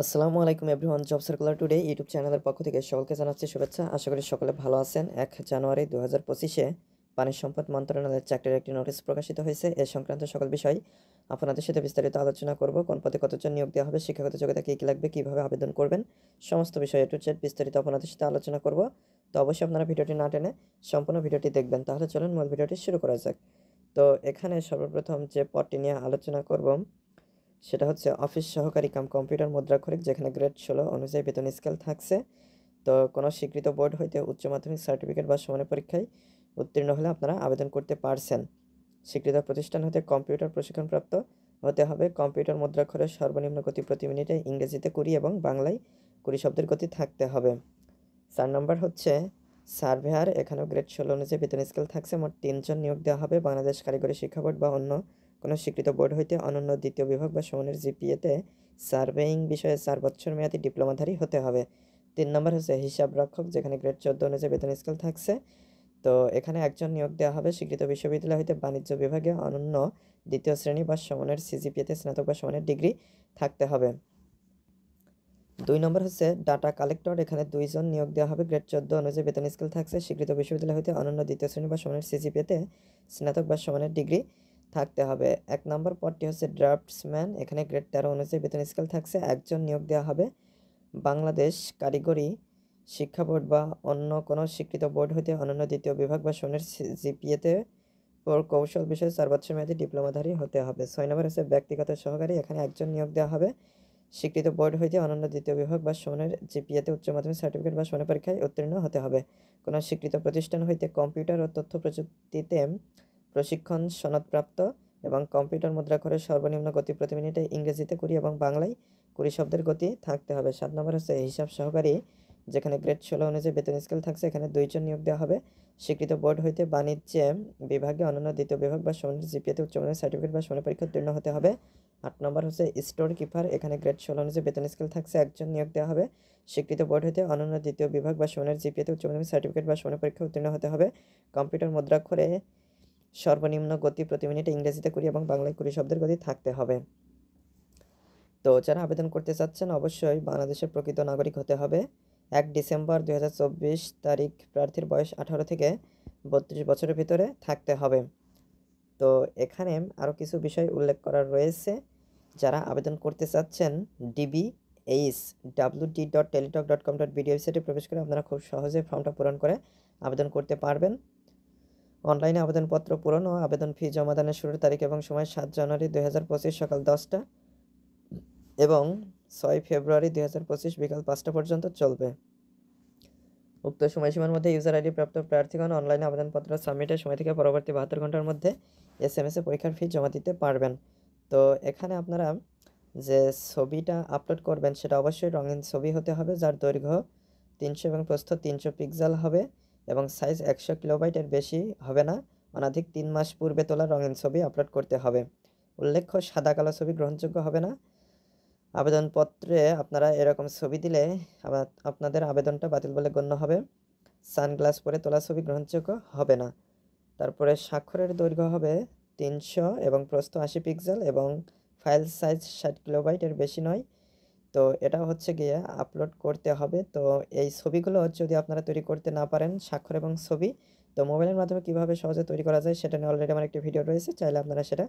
আসসালামু আলাইকুম everyone, job circular today YouTube চ্যানেলের পক্ষ থেকে সকলকে জানাচ্ছি শুভেচ্ছা। আশা করি সকলে ভালো আছেন। 1 জানুয়ারি 2025-এ পানি সম্পদ মন্ত্রণালয়ের চাকরির একটি নোটিশ প্রকাশিত হয়েছে। এ সংক্রান্ত সকল বিষয় আপনাদের সাথে বিস্তারিত আলোচনা করব। কোন পদে কতজন নিয়োগ দেওয়া হবে, শিক্ষাগত যোগ্যতা কী কী লাগবে, কীভাবে আবেদন করবেন, সমস্ত বিষয় টু জেড বিস্তারিত আপনাদের সাথে আলোচনা করব। তো অবশ্যই আপনারা ভিডিওটি না টেনে সম্পূর্ণ ভিডিওটি দেখবেন। তাহলে চলুন মূল ভিডিওটি শুরু করা যাক। তো এখানে সর্বপ্রথম যে পদটি নিয়ে আলোচনা করব সেটা হচ্ছে অফিস সহকারী কাম কম্পিউটার মুদ্রাক্ষরিক, যেখানে গ্রেড 16 অনুযায়ী বেতন স্কেল থাকছে। তো কোনো স্বীকৃত বোর্ড হইতে উচ্চ মাধ্যমিক সার্টিফিকেট বা সমানের পরীক্ষায় উত্তীর্ণ হলে আপনারা আবেদন করতে পারছেন। স্বীকৃত প্রতিষ্ঠান হতে কম্পিউটার প্রশিক্ষণপ্রাপ্ত হতে হবে। কম্পিউটার মুদ্রাক্ষরের সর্বনিম্ন গতি প্রতি মিনিটে ইংরেজিতে 20 এবং বাংলায় 20 শব্দের গতি থাকতে হবে। 4 নম্বর হচ্ছে সার্ভেয়ার, এখানেও গ্রেড 16 অনুযায়ী বেতন স্কেল থাকছে। মোট 3 জন নিয়োগ দেওয়া হবে। বাংলাদেশ কারিগরি শিক্ষা বোর্ড বা অন্য কোনো স্বীকৃত বোর্ড হইতে অনন্য দ্বিতীয় বিভাগ বা সমানের জিপিএতে সার্ভেয়িং বিষয়ে 4 বছর মেয়াদী ডিপ্লোমাধারী হতে হবে। 3 নম্বর হচ্ছে হিসাব রক্ষক, যেখানে গ্রেড 14 অনুযায়ী বেতন স্কেল থাকছে। তো এখানে একজন নিয়োগ দেওয়া হবে। স্বীকৃত বিশ্ববিদ্যালয় হইতে বাণিজ্য বিভাগে অনন্য দ্বিতীয় শ্রেণী বা সমানের সিজিপিএতে স্নাতক বা সমানের ডিগ্রি থাকতে হবে। 2 নম্বর হচ্ছে ডাটা কালেক্টর, এখানে 2 জন নিয়োগ দেওয়া হবে। গ্রেড 14 অনুযায়ী বেতন স্কেল থাকছে। স্বীকৃত বিশ্ববিদ্যালয় হইতে অনন্য দ্বিতীয় শ্রেণী বা সমানের সিজিপিএতে স্নাতক বা সমানের ডিগ্রি থাকতে হবে। 1 নম্বর পদটি হচ্ছে ড্রাফটসম্যান, এখানে গ্রেড 13 অনুযায়ী বেতন স্কেল থাকছে। একজন নিয়োগ দেওয়া হবে। বাংলাদেশ কারিগরি শিক্ষা বোর্ড বা অন্য কোনো স্বীকৃত বোর্ড হইতে অনন্য দ্বিতীয় বিভাগ বা সমানের জিপিএতে কৌশল বিষয়ে 4 বছর মেয়াদী ডিপ্লোমাধারী হতে হবে। 6 নম্বর হচ্ছে ব্যক্তিগত সহকারী, এখানে একজন নিয়োগ দেওয়া হবে। স্বীকৃত বোর্ড হইতে অনন্য দ্বিতীয় বিভাগ বা সমানের জিপিএতে উচ্চ মাধ্যমিক সার্টিফিকেট বা সমানের পরীক্ষায় উত্তীর্ণ হতে হবে। কোনো স্বীকৃত প্রতিষ্ঠান হইতে কম্পিউটার ও তথ্য প্রযুক্তিতে প্রশিক্ষণ সনদপ্রাপ্ত এবং কম্পিউটার মুদ্রাক্ষরের সর্বনিম্ন গতি প্রতি মিনিটে ইংরেজিতে 20 এবং বাংলায় 20 শব্দের গতি থাকতে হবে। 7 নম্বর হচ্ছে হিসাব সহকারী, যেখানে গ্রেড 16 অনুযায়ী বেতন স্কেল থাকছে। এখানে 2 জন নিয়োগ দেওয়া হবে। স্বীকৃত বোর্ড হইতে বাণিজ্যে বিভাগে অনন্য দ্বিতীয় বিভাগ বা সমানের জিপিএতে উচ্চ মাধ্যমিক সার্টিফিকেট বা সমানের পরীক্ষা উত্তীর্ণ হতে হবে। 8 নম্বর হচ্ছে স্টোর কিপার, এখানে গ্রেড 16 অনুযায়ী বেতন স্কেল থাকছে। একজন নিয়োগ দেওয়া হবে। স্বীকৃত বোর্ড হইতে অনন্য দ্বিতীয় বিভাগ বা সমানের জিপিএতে উচ্চ মাধ্যমিক সার্টিফিকেট বা সমানের পরীক্ষা উত্তীর্ণ হতে হবে। কম্পিউটার মুদ্রাক্ষরে সর্বনিম্ন গতি প্রতি মিনিটে ইংরেজিতে 20 এবং বাংলায় 20 শব্দের গতি থাকতে হবে। তো যারা আবেদন করতে চাচ্ছেন অবশ্যই বাংলাদেশের প্রকৃত নাগরিক হতে হবে। 1 ডিসেম্বর 2024 তারিখ প্রার্থীর বয়স 18 থেকে 32 বছরের ভিতরে থাকতে হবে। তো এখানে আরও কিছু বিষয় উল্লেখ করা রয়েছে। যারা আবেদন করতে চাচ্ছেন dbhwd.teletalk.com.bd ওয়েবসাইটে প্রবেশ করে আপনারা খুব সহজে ফর্মটা পূরণ করে আবেদন করতে পারবেন। অনলাইনে আবেদনপত্র পূরণ ও আবেদন ফি জমাদানের শুরুর তারিখ এবং সময় 7 জানুয়ারি 2025 সকাল 10টা এবং 6 ফেব্রুয়ারি 2025 বিকাল 5টা পর্যন্ত চলবে। উক্ত সময়সীমার মধ্যে ইউজার আইডি প্রাপ্ত প্রার্থীগণ অনলাইনে আবেদনপত্র সাবমিটের সময় থেকে পরবর্তী 72 ঘন্টার মধ্যে এসএমএসে পরীক্ষার ফি জমা দিতে পারবেন। তো এখানে আপনারা যে ছবিটা আপলোড করবেন সেটা অবশ্যই রঙিন ছবি হতে হবে, যার দৈর্ঘ্য 300 এবং প্রস্থ 300 পিক্সেল হবে এবং সাইজ 100 কিলোবাইটের বেশি হবে না। অনধিক 3 মাস পূর্বে তোলা রঙিন ছবি আপলোড করতে হবে। উল্লেখ্য, সাদা কালো ছবি গ্রহণযোগ্য হবে না। আবেদনপত্রে আপনারা এরকম ছবি দিলে আপনাদের আবেদনটা বাতিল বলে গণ্য হবে। সানগ্লাস পরে তোলা ছবি গ্রহণযোগ্য হবে না। তারপরে স্বাক্ষরের দৈর্ঘ্য হবে 300 এবং প্রস্থ 80 পিক্সেল এবং ফাইল সাইজ 60 কিলোবাইট এর বেশি নয়। তো এটা হচ্ছে গিয়ে আপলোড করতে হবে। তো এই ছবিগুলো যদি আপনারা তৈরি করতে না পারেন, স্বাক্ষর এবং ছবি, তো মোবাইলের মাধ্যমে কীভাবে সহজে তৈরি করা যায় সেটা নিয়ে অলরেডি আমার একটি ভিডিও রয়েছে, চাইলে আপনারা সেটা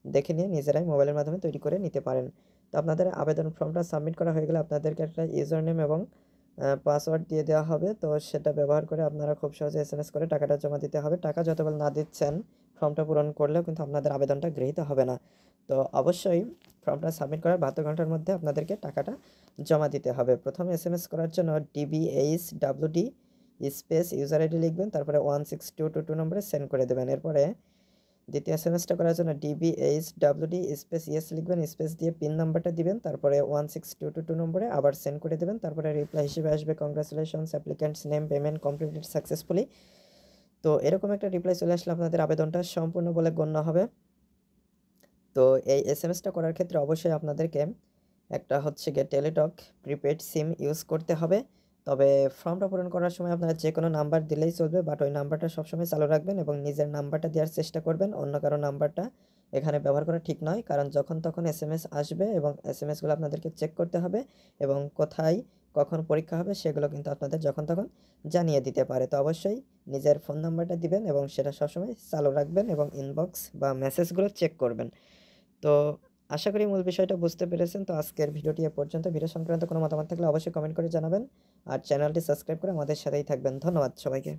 দেখে নিয়ে নিজেরাই মোবাইলের মাধ্যমে তৈরি করে নিতে পারেন। তো আপনাদের আবেদন ফর্মটা সাবমিট করা হয়ে গেলে আপনাদেরকে একটা ইউজার নেম এবং পাসওয়ার্ড দিয়ে দেওয়া হবে। তো সেটা ব্যবহার করে আপনারা খুব সহজে এসএমএস করে টাকাটা জমা দিতে হবে। টাকা যতবার না দিচ্ছেন ফর্মটা পূরণ করলেও কিন্তু আপনাদের আবেদনটা গৃহীত হবে না। তো অবশ্যই ফর্মটা সাবমিট করার 72 ঘন্টার মধ্যে আপনাদেরকে টাকাটা জমা দিতে হবে। প্রথমে এসএমএস করার জন্য DBHWD স্পেস ইউজার আইডি লিখবেন, তারপরে 16222 নম্বরে সেন্ড করে দেবেন। এরপরে দ্বিতীয় এসএমএসটা করার জন্য DBHWD স্পেস ইয়েস লিখবেন, স্পেস দিয়ে পিন নাম্বারটা দিবেন, তারপরে 16222 নম্বরে আবার সেন্ড করে দেবেন। তারপরে রিপ্লাই হিসেবে আসবে congratulations applicants name payment completed successfully. তো এরকম একটা রিপ্লাই চলে আসলে আপনাদের আবেদনটা সম্পূর্ণ বলে গণ্য হবে। তো এই এসএমএসটা করার ক্ষেত্রে অবশ্যই আপনাদেরকে একটা হচ্ছে গিয়ে টেলিটক প্রিপেড সিম ইউজ করতে হবে। তবে ফর্মটা পূরণ করার সময় আপনারা যে কোনো নাম্বার দিলেই চলবে, বাট ওই নাম্বারটা সবসময় চালু রাখবেন এবং নিজের নাম্বারটা দেওয়ার চেষ্টা করবেন, অন্য কারো নাম্বারটা এখানে ব্যবহার করা ঠিক নয়, কারণ যখন তখন এসএমএস আসবে এবং এসএমএসগুলো আপনাদেরকে চেক করতে হবে এবং কোথায় কখন পরীক্ষা হবে সেগুলো কিন্তু আপনাদের যখন তখন জানিয়ে দিতে পারে। তো অবশ্যই নিজের ফোন নাম্বারটা দিবেন এবং সেটা সবসময় চালু রাখবেন এবং ইনবক্স বা মেসেজগুলো চেক করবেন। তো আশা করি মূল বিষয়টা বুঝতে পেরেছেন। তো আজকের ভিডিওটি এ পর্যন্ত। ভিডিও সংক্রান্ত কোনো মতামত থাকলে অবশ্যই কমেন্ট করে জানাবেন আর চ্যানেলটি সাবস্ক্রাইব করে আমাদের সাথেই থাকবেন। ধন্যবাদ সবাইকে।